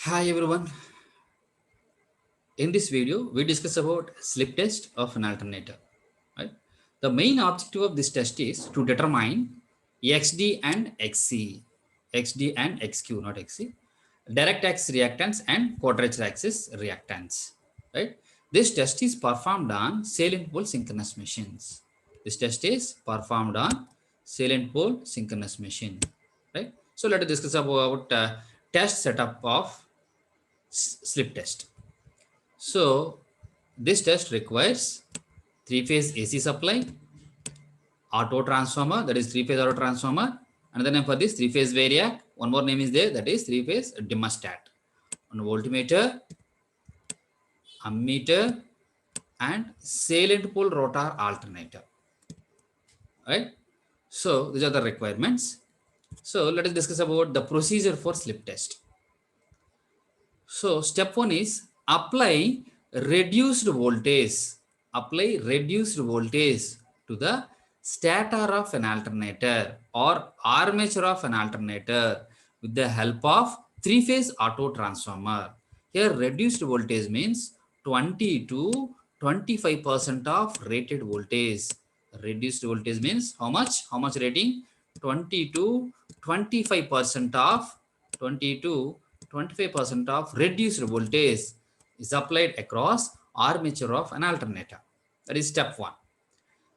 Hi everyone. In this video, we discuss about slip test of an alternator. Right? The main objective of this test is to determine XD and XC, XD and XQ, not XC, direct axis reactance and quadrature axis reactance. Right? This test is performed on salient pole synchronous machines. This test is performed on salient pole synchronous machine. Right? So let us discuss about test setup of slip test. So this test requires three-phase AC supply, auto transformer, that is three-phase auto transformer. Another name for this three-phase variac. One more name is there, that is three-phase dimmerstat. One voltmeter, ammeter, and salient pole rotor alternator. Right? So these are the requirements. So let us discuss about the procedure for slip test. So step one is apply reduced voltage. Apply reduced voltage to the stator of an alternator or armature of an alternator with the help of three-phase auto transformer. Here reduced voltage means 20 to 25% of rated voltage. Reduced voltage means how much? How much rating? 20 to 25% of 20 to 25% of reduced voltage is applied across armature of an alternator. That is step 1.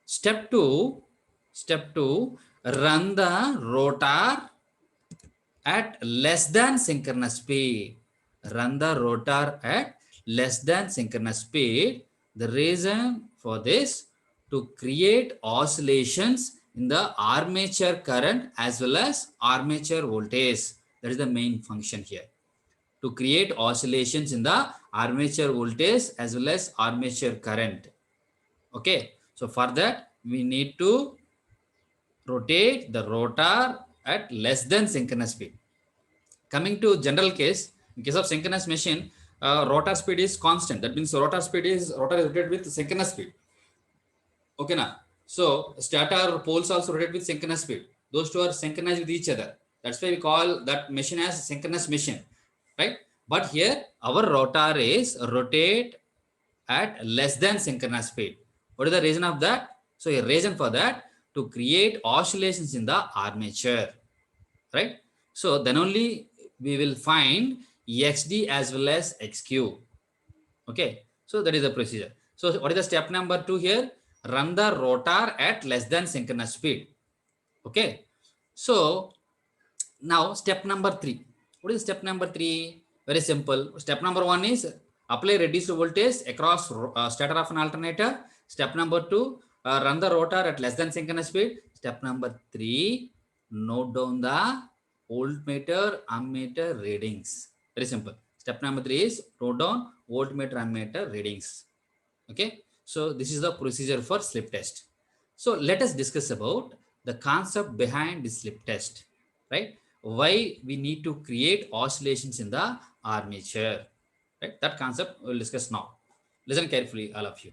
Step 2, step 2, run the rotor at less than synchronous speed. Run the rotor at less than synchronous speed. The reason for this, to create oscillations in the armature current as well as armature voltage. That is the main function here, to create oscillations in the armature voltage as well as armature current. Okay, so for that we need to rotate the rotor at less than synchronous speed. Coming to general case, in case of synchronous machine, rotor speed is constant. That means rotor is rotated with synchronous speed. Okay, now so stator poles also rotate with synchronous speed. Those two are synchronized with each other. That's why we call that machine as synchronous machine, right? But here our rotor is rotate at less than synchronous speed. What is the reason of that? So a reason for that, to create oscillations in the armature, right? So then only we will find XD as well as XQ. Okay, so that is the procedure. So what is the step number 2 here? Run the rotor at less than synchronous speed. Okay, so now step number 3. What is step number 3? Very simple. Step number 1 is apply reduced voltage across stator of an alternator. Step number 2, run the rotor at less than synchronous speed. Step number 3, note down the voltmeter ammeter readings. Very simple. Step number 3 is note down voltmeter ammeter readings. Okay, so this is the procedure for slip test. So let us discuss about the concept behind the slip test, right? Why we need to create oscillations in the armature, right? That concept we'll discuss now. Listen carefully, all of you.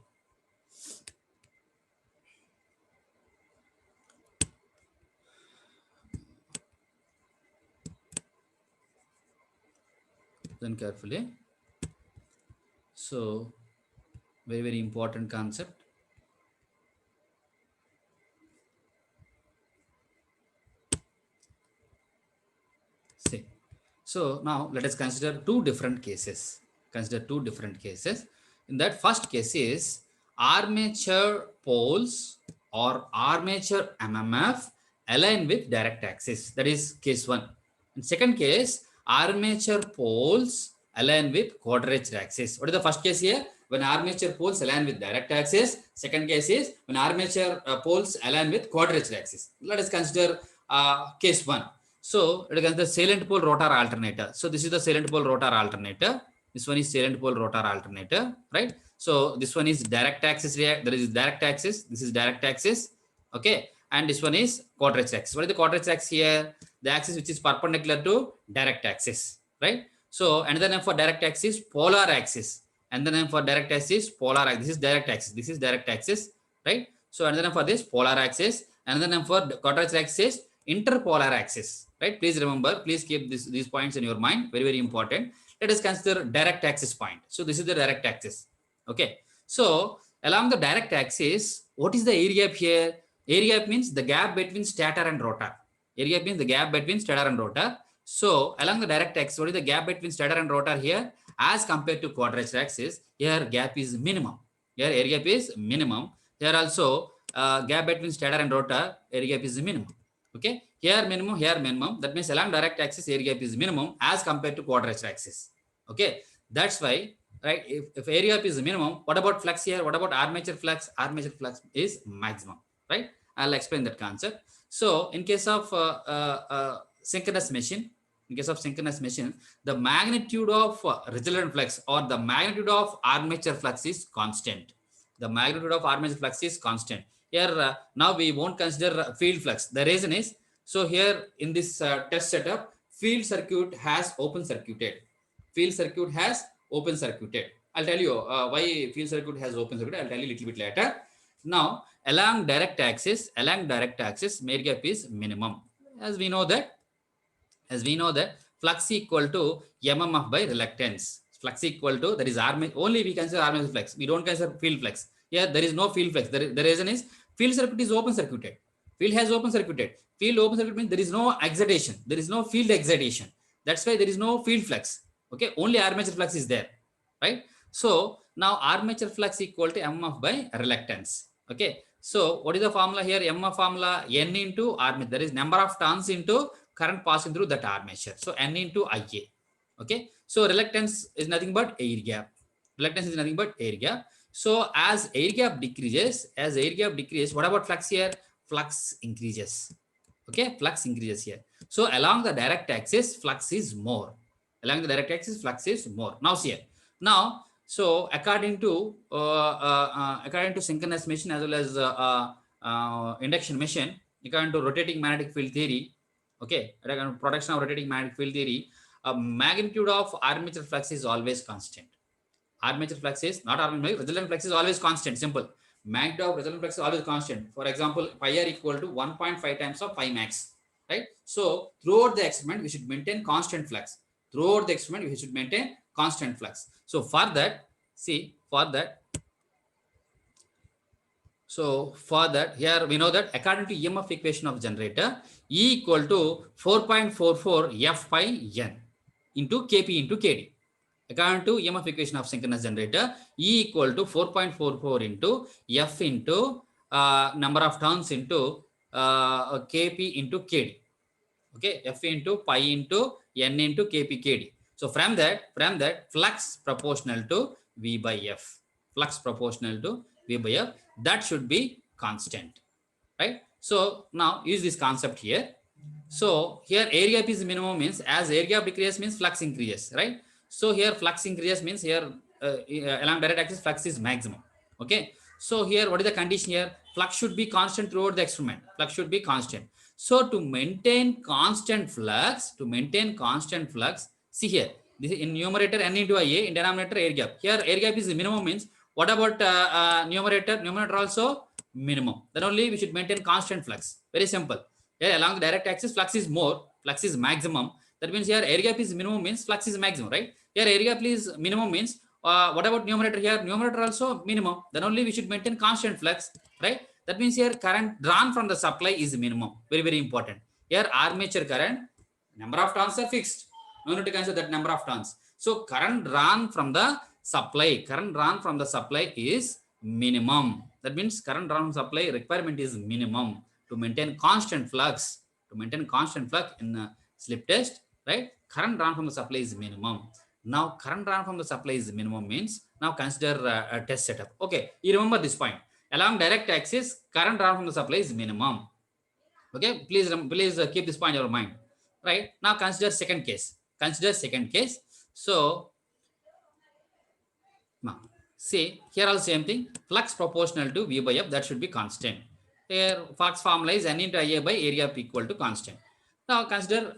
Listen carefully. So very important concept. See, so now let us consider two different cases. Consider two different cases. In that first case is armature poles or armature MMF align with direct axis. That is case 1. In second case, armature poles align with quadrature axis. What is the first case here? When armature poles align with direct axis. Second case is when armature poles align with quadrature axis. Let us consider case 1. So it is the salient pole rotor alternator. So this is the salient pole rotor alternator. This one is salient pole rotor alternator, right? So this one is direct axis react. There is direct axis. This is direct axis. Okay. And this one is quadrature axis. What is the quadrature axis here? The axis which is perpendicular to direct axis, right? So another name for direct axis, polar axis. And the name for direct axis, polar axis. This is direct axis. This is direct axis, right? So another name for this, polar axis. Another name for quadrature axis, interpolar axis, right? Please remember, please keep these points in your mind. Very important. Let us consider direct axis point. So this is the direct axis. Okay. So along the direct axis, what is the air gap here? Air gap means the gap between stator and rotor. Air gap means the gap between stator and rotor. So along the direct axis, what is the gap between stator and rotor here? As compared to quadrature axis, here gap is minimum. Here air gap is minimum. Here also gap between stator and rotor, air gap is minimum. Okay, here minimum. That means along direct axis, air gap is minimum as compared to quadrature axis. Okay, that's why, right? If air gap is minimum, what about flux here? What about armature flux? Armature flux is maximum, right? I'll explain that concept. So in case of synchronous machine, the magnitude of resultant flux or the magnitude of armature flux is constant. The magnitude of armature flux is constant. Here now we won't consider field flux. The reason is, so here in this test setup, field circuit has open circuited. Field circuit has open circuited. I'll tell you why field circuit has open circuit. I'll tell you a little bit later. Now along direct axis, air gap is minimum. As we know that flux equal to mmf by reluctance. Flux equal to, that is armature, only we consider armature flux. We don't consider field flux. Here there is no field flux. The reason is field circuit is open circuited. Field has open circuited. Field open circuit means there is no excitation. There is no field excitation. That's why there is no field flux. Okay, only armature flux is there, right? So now armature flux equal to mmf by reluctance. Okay, so what is the formula here? mmf formula, n into armature. There is number of turns into current passing through that armature. So n into Ia. Okay, so reluctance is nothing but air gap. Reluctance is nothing but air gap. So as air gap decreases, what about flux here? Flux increases. Okay, flux increases here. So along the direct axis, flux is more. Along the direct axis, flux is more. Now see here. Now, so according to synchronous machine as well as induction machine, according to rotating magnetic field theory, okay, production of rotating magnetic field theory, magnitude of armature flux is always constant. Armature flux is not armature, resultant flux is always constant. Simple. Magnitude of resultant flux is always constant. For example, pi r equal to 1.5 times of pi max, right? So throughout the experiment, we should maintain constant flux. Throughout the experiment, we should maintain constant flux. So for that, here we know that according to EMF equation of generator, E equal to 4.44 F by N into Kp into Kd. According to EMF equation of synchronous generator, E equal to 4.44 into F into number of turns into Kp into Kd. Okay, F into pi into N into Kp Kd. So from that, flux proportional to V by F. Flux proportional to V by F. That should be constant, right? So now use this concept here. So here air gap is minimum means as air gap decreases means flux increases, right? So here flux increases means here along direct axis flux is maximum. Okay. So here what is the condition here? Flux should be constant throughout the experiment. Flux should be constant. So to maintain constant flux, see here, this is in numerator n into Ia, in denominator air gap. Here air gap is the minimum means what about numerator? Numerator also minimum. Then only we should maintain constant flux. Very simple. Here along the direct axis flux is more, flux is maximum. That means here air gap is minimum means flux is maximum, right? Here air gap is minimum means what about numerator here? Numerator also minimum. Then only we should maintain constant flux, right? That means here current drawn from the supply is minimum. Very, very important. Here armature current, number of turns are fixed. No need to consider that number of turns. So current drawn from the supply is minimum. That means current drawn from supply requirement is minimum to maintain constant flux. In slip test, right? Current drawn from the supply is minimum. Now current drawn from the supply is minimum means now consider a test setup. Okay, you remember this point. Along direct axis, current drawn from the supply is minimum. Okay, please keep this point in your mind. Right, now consider second case. So now see here also same thing. Flux proportional to V by F, that should be constant. Here flux formula is N into Ia by area equal to constant. Now consider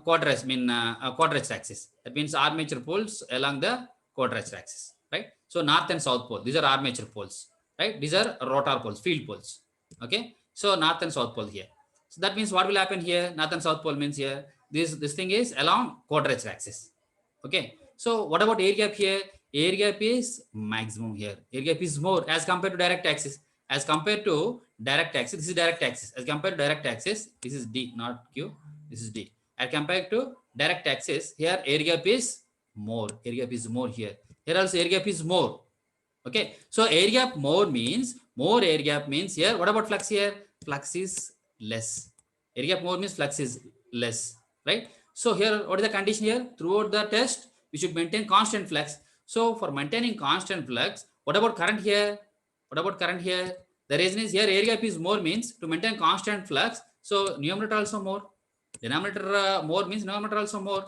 quadrature axis. That means armature poles along the quadrature axis, right? So north and south pole, these are armature poles, right? These are rotor poles, field poles. Okay, so north and south pole here. So that means what will happen here? North and south pole means here this thing is along quadrature axis. Okay, So what about air gap here? Air gap is maximum here. Air gap is more as compared to direct axis. As compared to direct axis, this is direct axis. As compared to direct axis, this is D, not Q. This is D. As compared to direct axis, here air gap is more. Air gap is more here. Here also air gap is more. Okay. So air gap more means more air gap means here. What about flux here? Flux is less. Air gap more means flux is less, right? So here, what is the condition here? Throughout the test, we should maintain constant flux. So for maintaining constant flux, what about current here? What about current here? The reason is here air gap is more means to maintain constant flux. So numerator also more. Denominator more means numerator also more,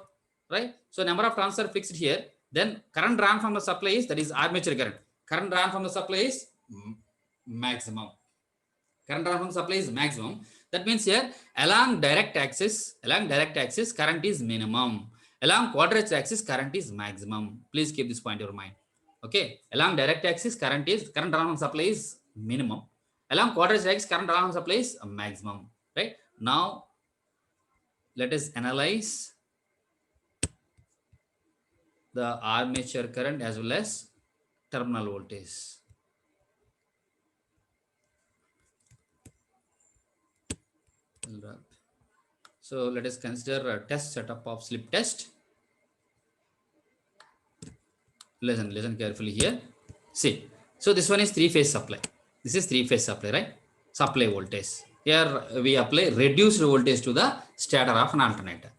right? So number of turns are fixed here. Then current drawn from the supply is, that is armature current. Current drawn from the supply is maximum. Current drawn from the supply is maximum. That means here along direct axis, current is minimum. Along quadrature axis, current is maximum. Please keep this point in your mind. Okay. Along direct axis, current drawn from supply is minimum. Along quadrature axis, current drawn from supply is maximum. Right. Now let us analyze the armature current as well as terminal voltage. So let us consider a test setup of slip test. Listen carefully here. See, so this one is three-phase supply. This is three-phase supply, right? Supply voltage. Here we apply reduced voltage to the stator of an alternator.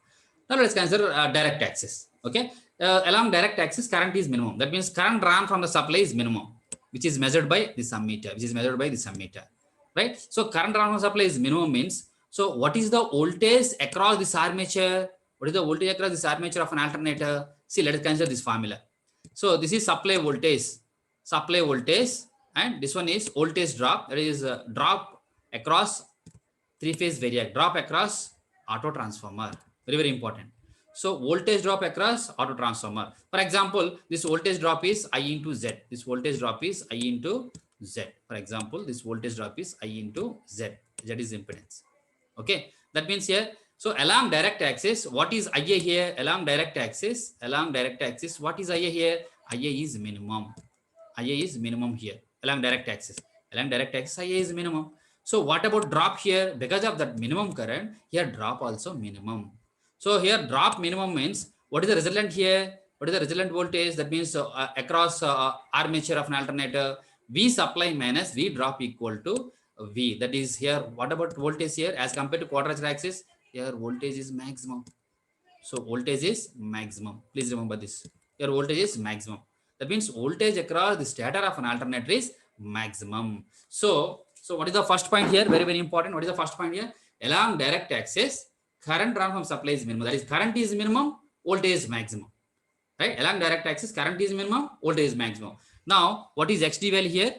Now let's consider direct axis. Okay, along direct axis, current is minimum. That means current drawn from the supply is minimum, which is measured by the ammeter. Right? So current drawn from the supply is minimum means. So what is the voltage across this armature? What is the voltage across this armature of an alternator? See, let us consider this formula. So this is supply voltage, and this one is voltage drop. That is drop across three-phase variac, drop across auto transformer. Very important. So voltage drop across auto transformer. For example, this voltage drop is I into Z. This voltage drop is I into Z. For example, this voltage drop is I into Z. Z is impedance. Okay, that means here. So along direct axis, what is IA here? Along direct axis, what is IA here? IA is minimum. IA is minimum here along direct axis. Along direct axis, IA is minimum. So what about drop here? Because of that minimum current, here drop also minimum. So here drop minimum means what is the resultant here? What is the resultant voltage? That means across armature of an alternator, V supply minus V drop equal to V. That is here. What about voltage here as compared to quadrature axis? Here voltage is maximum. So voltage is maximum. Please remember this. Here voltage is maximum. That means voltage across the stator of an alternator is maximum. So what is the first point here? Very important. What is the first point here? Along direct axis, current drawn from supply is minimum. That is current is minimum, voltage is maximum. Right? Along direct axis, current is minimum, voltage is maximum. Now, what is XD value here?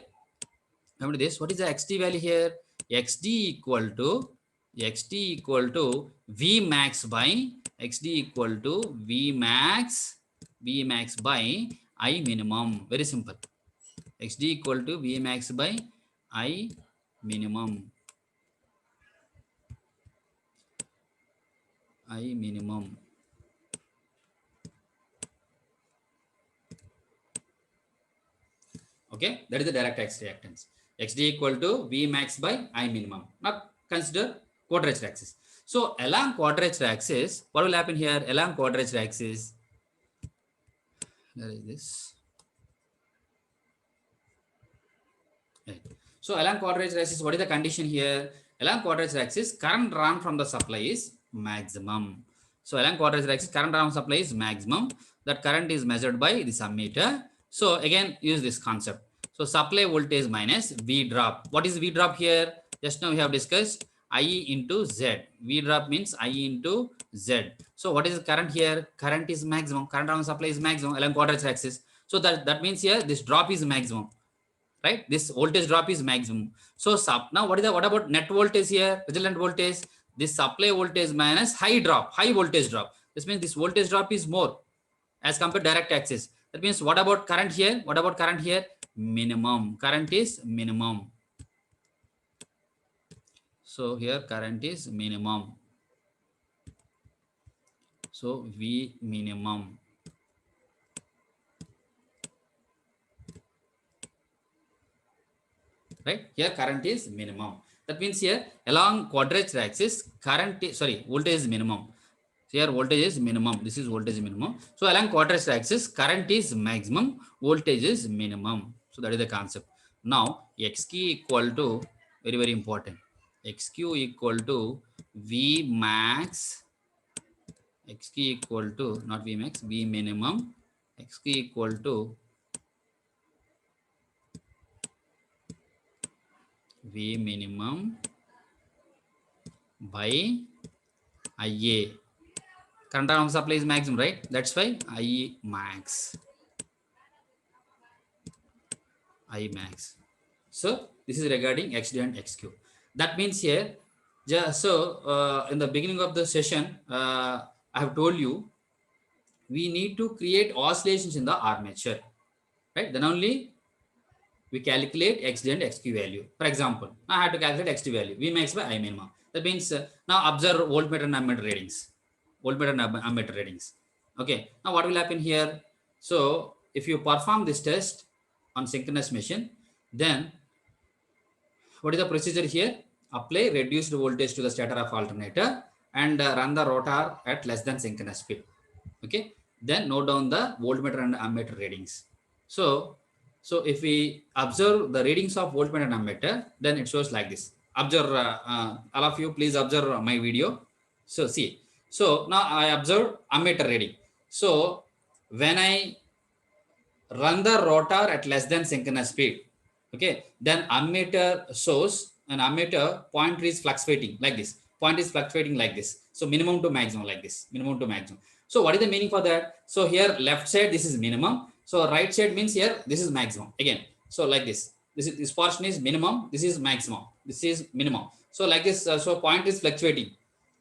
Remember this. What is the XD value here? XD equal to V max by V max by I minimum. Very simple. XD equal to V max by I minimum. Okay, that is the direct axis reactance. XD equal to V max by I minimum. Now consider quadrature axis. So along quadrature axis, what will happen here? Along quadrature axis, there is this. Right. So along quadrature axis, what is the condition here? Along quadrature axis, current drawn from the supply is maximum. So along quadrature axis, current drawn from supply is maximum. That current is measured by this ammeter. So again, use this concept. So supply voltage minus V drop. What is V drop here? Just now we have discussed I into Z. V drop means I into Z. So what is the current here? Current is maximum. Current drawn supply is maximum along quadrature axis. So that means here this drop is maximum. Right, this voltage drop is maximum. So now what about net voltage here? Resultant voltage, this supply voltage minus high voltage drop. This means this voltage drop is more as compared to direct axis. That means what about current here? Minimum. Current is minimum. So here current is minimum. So V minimum. right? Here current is minimum. That means here along quadrature axis, voltage is minimum. So here voltage is minimum. This is voltage minimum. So along quadrature axis, current is maximum, voltage is minimum. So that is the concept. Now xq equal to, very very important, xq equal to V max, xq equal to, not V max, V minimum, xq equal to V minimum by IA. Current on supply is maximum, right? That's why I max. I max. So this is regarding XD and XQ. That means here, in the beginning of the session, I have told you we need to create oscillations in the armature, right? Then only we calculate XD and XQ value. For example, I have to calculate XD value, V max by I minimum. That means now observe voltmeter and ammeter readings. Voltmeter and ammeter readings. Okay, now what will happen here? So if you perform this test on synchronous machine, then what is the procedure here? Apply reduced voltage to the stator of alternator and run the rotor at less than synchronous speed. Okay, then note down the voltmeter and ammeter readings. So if we observe the readings of voltmeter and ammeter, then it shows like this. Observe, all of you please observe my video. So see, so now I observe ammeter reading. So when I run the rotor at less than synchronous speed, okay, then ammeter shows an ammeter pointer is fluctuating like this. Point is fluctuating like this. So minimum to maximum like this, minimum to maximum. So what is the meaning for that? So here left side this is minimum. So right side means here this is maximum again. So like this. This portion is minimum. This is maximum. This is minimum. So like this. So point is fluctuating.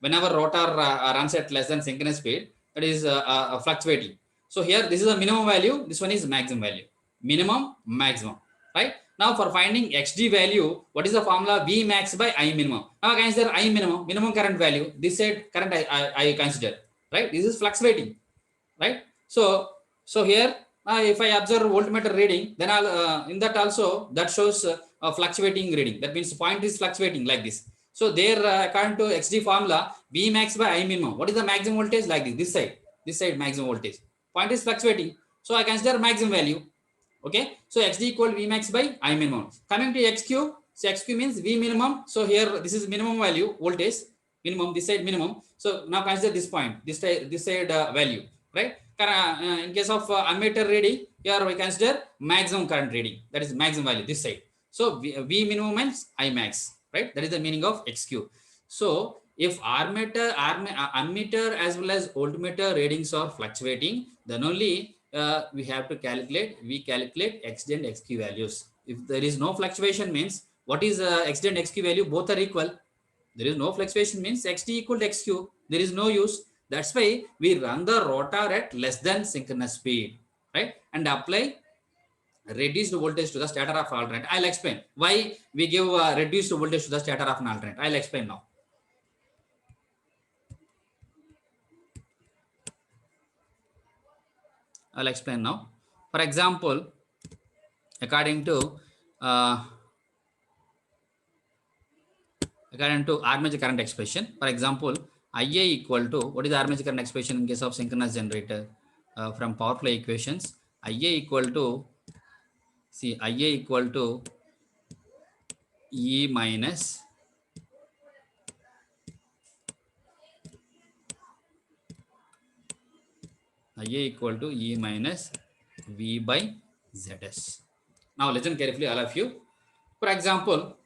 Whenever rotor runs at less than synchronous speed, it is fluctuating. So here this is a minimum value. This one is maximum value. Minimum, maximum. Right? Now for finding XD value, what is the formula? V max by I minimum. Now I consider I minimum, minimum current value. This side current I consider. Right? This is fluctuating. Right? So here if I observe voltmeter reading, then I'll in that also that shows a fluctuating reading. That means point is fluctuating like this. So there according to XD formula, V max by I minimum. What is the maximum voltage? Like this side maximum voltage. Point is fluctuating. So I consider maximum value. Okay, so XD equal V max by I minimum. Coming to XQ, so XQ means V minimum. So here this is minimum value voltage, minimum, this side minimum. So now consider this point, this side value, right? In case of ammeter reading, here we consider maximum current reading, that is maximum value this side. So V minimum means I max, right? That is the meaning of XQ. So if ammeter as well as voltmeter readings are fluctuating, then only we have to calculate XD and XQ values. If there is no fluctuation means what is XD and XQ value? Both are equal. There is no fluctuation means XD equal to XQ. There is no use. That's why we run the rotor at less than synchronous speed, right? And apply reduced voltage to the stator of alternator. I'll explain why we give reduced voltage to the stator of an alternator. I'll explain now. I'll explain now. For example, according to armature current expression, for example, IA equal to, what is the armature current expression in case of synchronous generator from power flow equations? IA equal to, see, IA equal to E minus IA equal to E minus V by ZS. Now listen carefully, all of you. For example,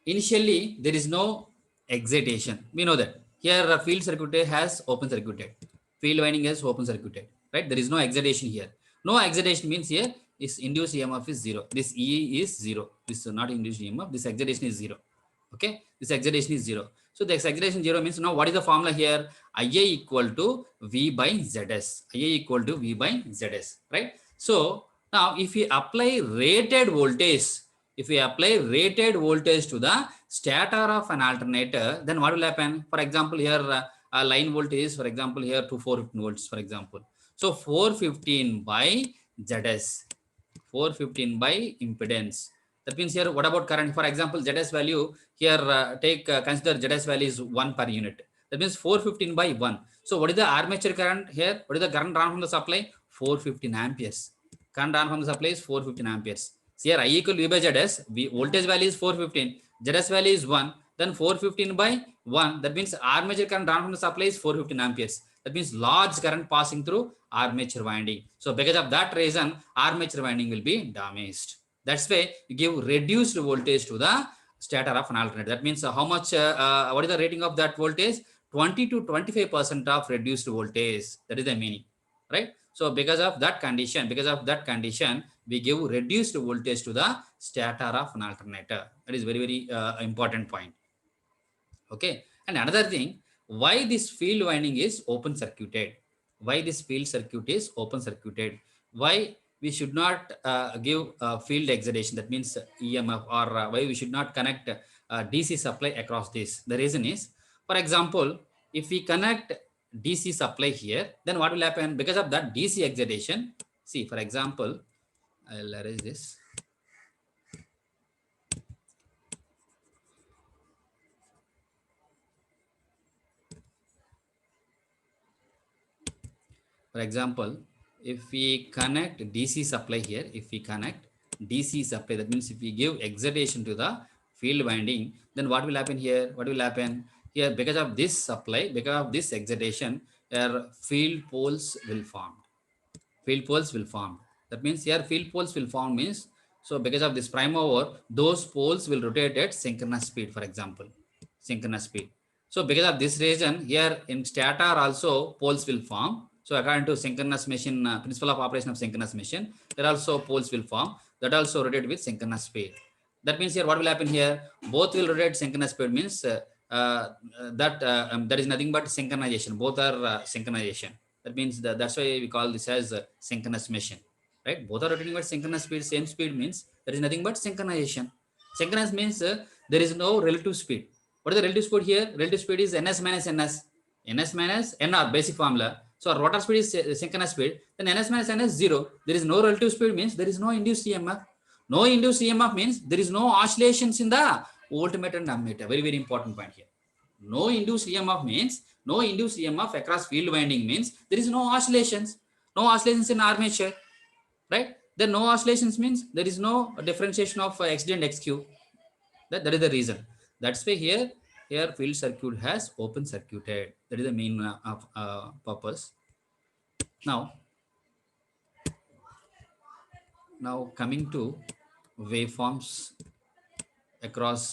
initially there is no excitation. We know that here a field circuit has open circuited, field winding has open circuited, right? There is no excitation here. No excitation means here is induced EMF is zero. This E is zero. This is not induced EMF. This excitation is zero. Okay, this excitation is zero. So the excitation zero means now what is the formula here? IA equal to V by ZS. IA equal to V by ZS, right? So now if we apply rated voltage, to the stator of an alternator, then what will happen? For example, here line voltage is, for example, here to 415 volts, for example. So 415 by ZS. 415 by impedance. That means here, what about current? For example, ZS value here, consider ZS value is 1 per unit. That means 415 by 1. So what is the armature current here? What is the current drawn from the supply? 415 amperes. Current drawn from the supply is 415 amperes. So here I equal V by ZS. Voltage value is 415. ZS value is 1. Then 415 by 1. That means armature current drawn from the supply is 415 amperes. That means large current passing through armature winding. So because of that reason, armature winding will be damaged. That's why you give reduced voltage to the stator of an alternator. That means how much, what is the rating of that voltage? 20 to 25% of reduced voltage. That is the meaning, right? So because of that condition, we give reduced voltage to the stator of an alternator. That is very, very important point. Okay. And another thing, why this field winding is open circuited? Why this field circuit is open circuited? Why we should not give field excitation? That means EMF, or why we should not connect DC supply across this? The reason is, for example, if we connect DC supply here, then what will happen? Because of that DC excitation, see, for example, I'll erase this. For example, if we connect DC supply here, if we connect DC supply, that means if we give excitation to the field winding, then what will happen here? What will happen here? Because of this supply, because of this excitation, here field poles will form. Field poles will form. That means here field poles will form means, so because of this prime mover, those poles will rotate at synchronous speed, for example, synchronous speed. So because of this reason, here in stator also poles will form. So according to synchronous machine, principle of operation of synchronous machine, there also poles will form that also rotate with synchronous speed. That means here what will happen here? Both will rotate synchronous speed means that is nothing but synchronization. Both are synchronization. That means that's why we call this as synchronous machine, right? Both are rotating at synchronous speed, same speed means there is nothing but synchronization. Synchronous means there is no relative speed. What is the relative speed here? Relative speed is ns minus ns. Ns minus nr, basic formula. So our rotor speed is synchronous speed. Then ns minus ns 0. There is no relative speed means there is no induced EMF. No induced EMF means there is no oscillations in the voltmeter and ammeter. Very, very important point here. No induced EMF means no induced EMF across field winding means there is no oscillations. No oscillations in armature, right? Then no oscillations means there is no differentiation of XD and XQ. That is the reason. That's why here field circuit has open circuited. That is the main purpose. Now coming to waveforms across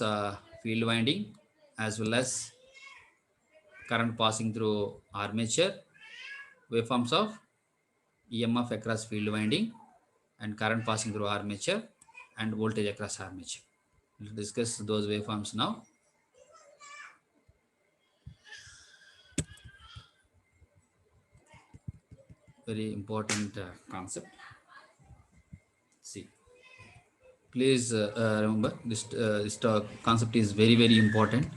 field winding as well as current passing through armature, waveforms of EMF across field winding and current passing through armature and voltage across armature. We'll discuss those waveforms now. Very important concept. See, please remember this concept is very, very important.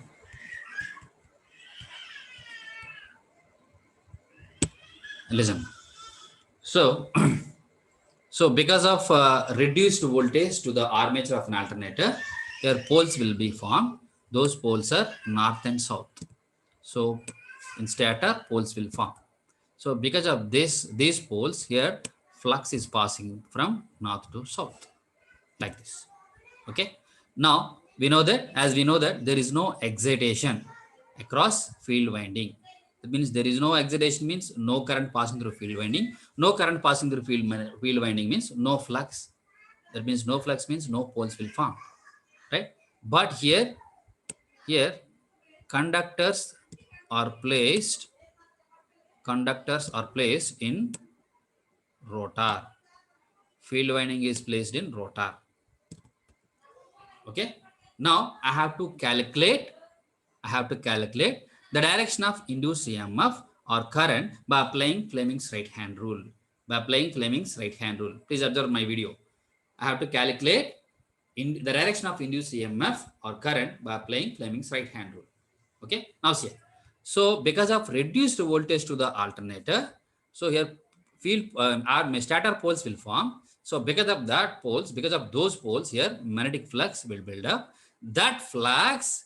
Listen. So, so because of reduced voltage to the armature of an alternator, their poles will be formed. Those poles are north and south. So in stator, poles will form. So because of these poles here, flux is passing from north to south, like this. Okay. Now we know that, as we know that there is no excitation across field winding. That means there is no excitation means no current passing through field winding. No current passing through field winding means no flux. That means no flux means no poles will form, right? But here conductors are placed in rotor. Field winding is placed in rotor. Okay. Now I have to calculate the direction of induced EMF or current by applying Fleming's right hand rule. Please observe my video. I have to calculate in the direction of induced EMF or current by applying Fleming's right hand rule. Okay. Now see. So because of reduced voltage to the alternator, so here field stator poles will form. So because of that poles, because of those poles here, magnetic flux will build up. That flux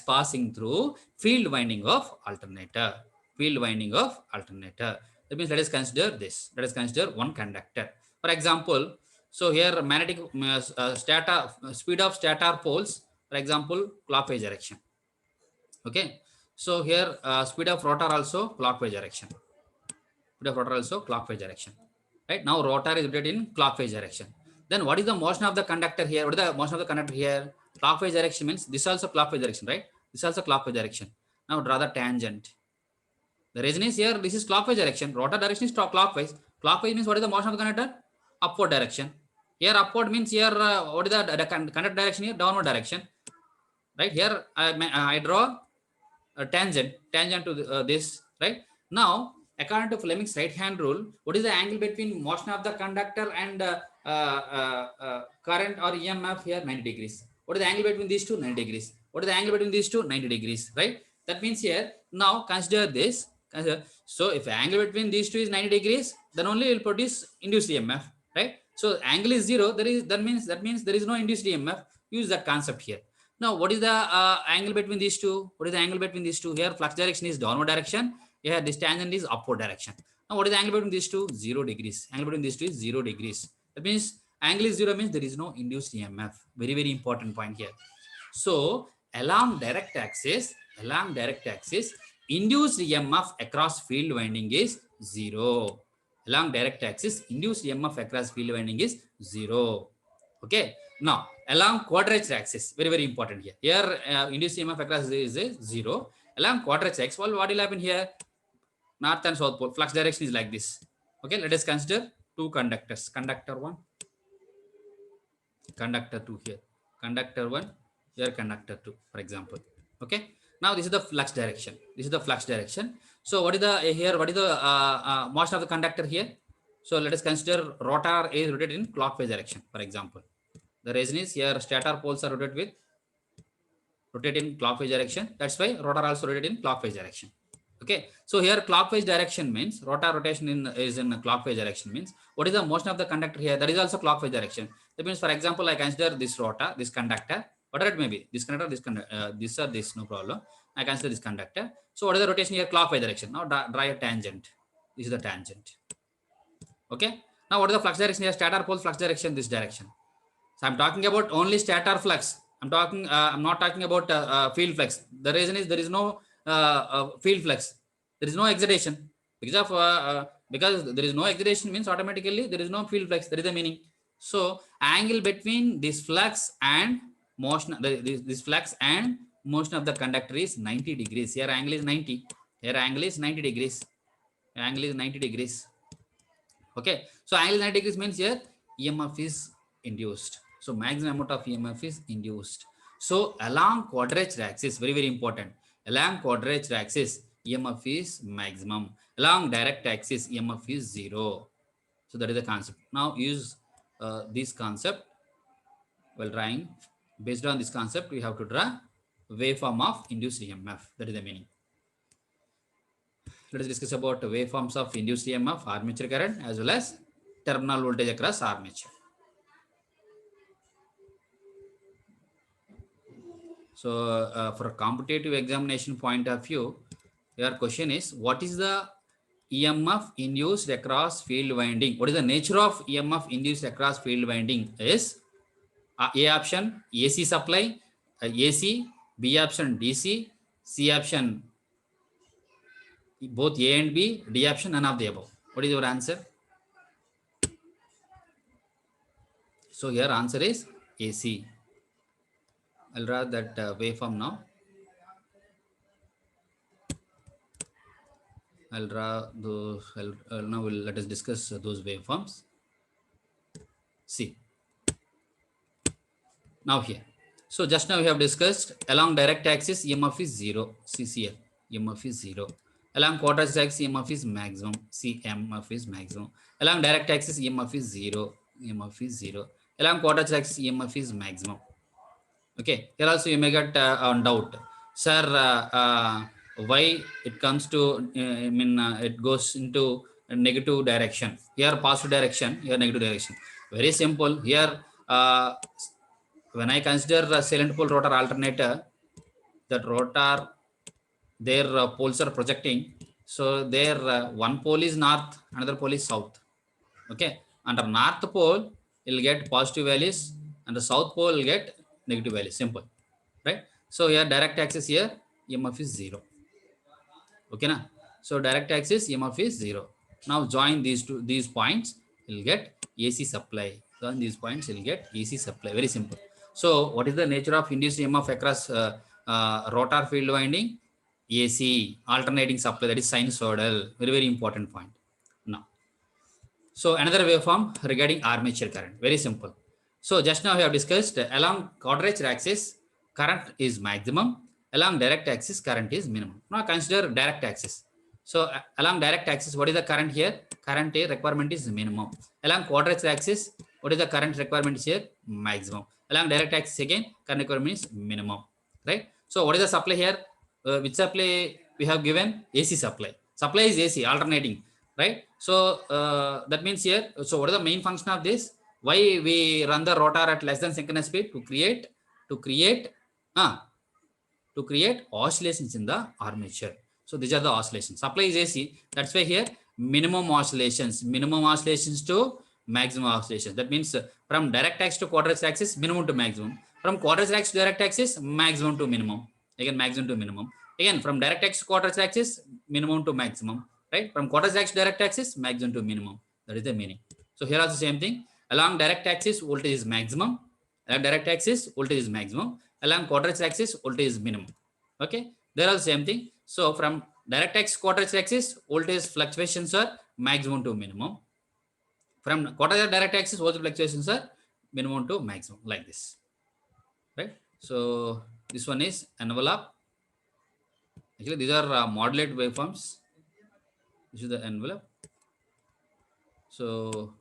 passing through field winding of alternator. Field winding of alternator. That means let us consider this. Let us consider one conductor. For example, so here magnetic stator speed of stator poles. For example, clockwise direction. Okay. So here speed of rotor also clockwise direction. Speed of rotor also clockwise direction. Right now rotor is rotated in clockwise direction. Then what is the motion of the conductor here? What is the motion of the conductor here? Clockwise direction means this also clockwise direction, right? This also clockwise direction. Now draw the tangent. The reason is here this is clockwise direction. Rotor direction is clockwise. Clockwise means what is the motion of the conductor? Upward direction. Here upward means here what is the conductor direction here? Downward direction. Right here I draw a tangent to this, right? Now according to Fleming's right hand rule, what is the angle between motion of the conductor and current or EMF here? 90 degrees. What is the angle between these two? 90 degrees. What is the angle between these two? 90 degrees, right? That means here now consider this. So if angle between these two is 90 degrees, then only it will produce induced EMF, right? So angle is zero. That means there is no induced EMF. Use that concept here. Now, what is the angle between these two? What is the angle between these two? Here, flux direction is downward direction. Here, this tangent is upward direction. Now, what is the angle between these two? 0 degrees. Angle between these two is 0 degrees. That means angle is 0 means there is no induced EMF. Very, very important point here. So, along direct axis, induced EMF across field winding is 0. Along direct axis, induced EMF across field winding is 0. Okay. Now, along quadrature axis, very, very important here. Here, induced EMF across is 0. Along quadrature axis, well, what will happen here? North and south pole, flux direction is like this. Okay, let us consider two conductors. Conductor 1, conductor 2 here. Conductor 1, here conductor 2, for example. Okay. Now, this is the flux direction. So, what is the here? What is the motion of the conductor here? So, let us consider rotor is rotated in clockwise direction, for example. The reason is here stator poles are rotated in clockwise direction. That's why rotor also rotated in clockwise direction. Okay. So here clockwise direction means rotor rotation is in clockwise direction means what is the motion of the conductor here? That is also clockwise direction. That means, for example, I consider this rotor, this conductor, whatever it may be, this conductor, this or this, no problem. I consider this conductor. So what is the rotation here? Clockwise direction. Now draw a tangent. This is the tangent. Okay. Now what is the flux direction here? Stator pole flux direction, this direction. So I'm talking about only stator flux. I'm not talking about field flux. The reason is there is no field flux. There is no excitation because there is no excitation means automatically there is no field flux. That is the meaning. So angle between this flux and motion, this flux and motion of the conductor is 90 degrees. Here angle is 90. Here angle is 90 degrees. Angle is 90 degrees. Okay. So angle is 90 degrees means here EMF is induced. So maximum amount of EMF is induced. So along quadrature axis, very, very important. Along quadrature axis, EMF is maximum. Along direct axis, EMF is 0. So that is the concept. Now use this concept while drawing. Based on this concept, we have to draw waveform of induced EMF. That is the meaning. Let us discuss about waveforms of induced EMF, armature current, as well as terminal voltage across armature. So for a competitive examination point of view, your question is, what is the EMF induced across field winding? What is the nature of EMF induced across field winding? Is A option AC supply, AC, B option DC, C option both A and B, D option none of the above. What is your answer? So here answer is AC. I'll draw that waveform now. I'll draw those. Now let us discuss those waveforms. See. Now here. So just now we have discussed along direct axis EMF is 0. CCL. EMF is 0. Along quadrature axis EMF is maximum. CMF is maximum. Along direct axis EMF is 0. EMF is 0. Along quadrature axis EMF is maximum. Okay. Here also you may get on doubt. Sir, why it comes to, it goes into negative direction, here positive direction, here negative direction. Very simple. Here when I consider a salient pole rotor alternator, that rotor, their poles are projecting, so their one pole is north, another pole is south. Okay, under north pole you'll get positive values, and the south pole will get negative values. Simple, right? So here direct axis, here EMF is 0. Okay na? So direct axis EMF is 0. Now join these points, you'll get AC supply. Join these points, you'll get AC supply. Very simple. So what is the nature of induced EMF across rotor field winding? AC, alternating supply, that is sinusoidal. Very, very important point. Now, so another waveform regarding armature current. Very simple. So just now we have discussed along quadrature axis current is maximum, along direct axis current is minimum. Now consider direct axis. So along direct axis, what is the current here? Current requirement is minimum. Along quadrature axis, what is the current requirement is here? Maximum. Along direct axis again, current requirement is minimum. Right? So what is the supply here? Which supply we have given? AC supply. Supply is AC, alternating, right? So that means here, so what is the main function of this? Why we run the rotor at less than synchronous speed? To create oscillations in the armature. So these are the oscillations. Supply is AC, that's why here minimum oscillations to maximum oscillations. That means from direct axis to quadrature axis, minimum to maximum. From quadrature axis to direct axis, maximum to minimum. Again maximum to minimum. Again from direct axis to quadrature axis, minimum to maximum. Right? From quadrature axis to direct axis, maximum to minimum. That is the meaning. So here also same thing. Along direct axis, voltage is maximum. Along direct axis, voltage is maximum. Along quadrature axis, voltage is minimum. Okay, they're all same thing. So from direct axis, quadrature axis, voltage fluctuations are maximum to minimum. From quadrature direct axis, voltage fluctuations are minimum to maximum, like this. Right? So this one is envelope. Actually, these are modulate waveforms. This is the envelope. So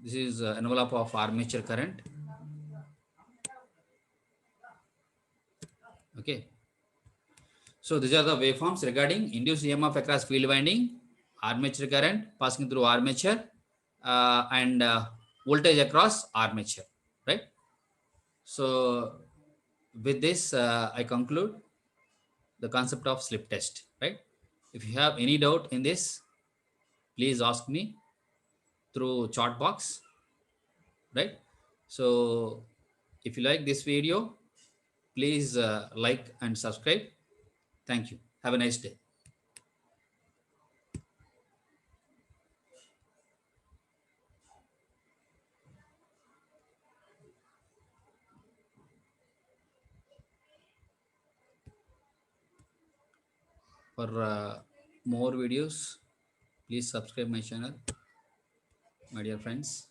this is envelope of armature current. Okay. So these are the waveforms regarding induced EMF across field winding, armature current passing through armature, and voltage across armature, right? So with this, I conclude the concept of slip test, right? If you have any doubt in this, please ask me through chat box, right? So if you like this video, please like and subscribe. Thank you. Have a nice day. For more videos, please subscribe my channel, my dear friends.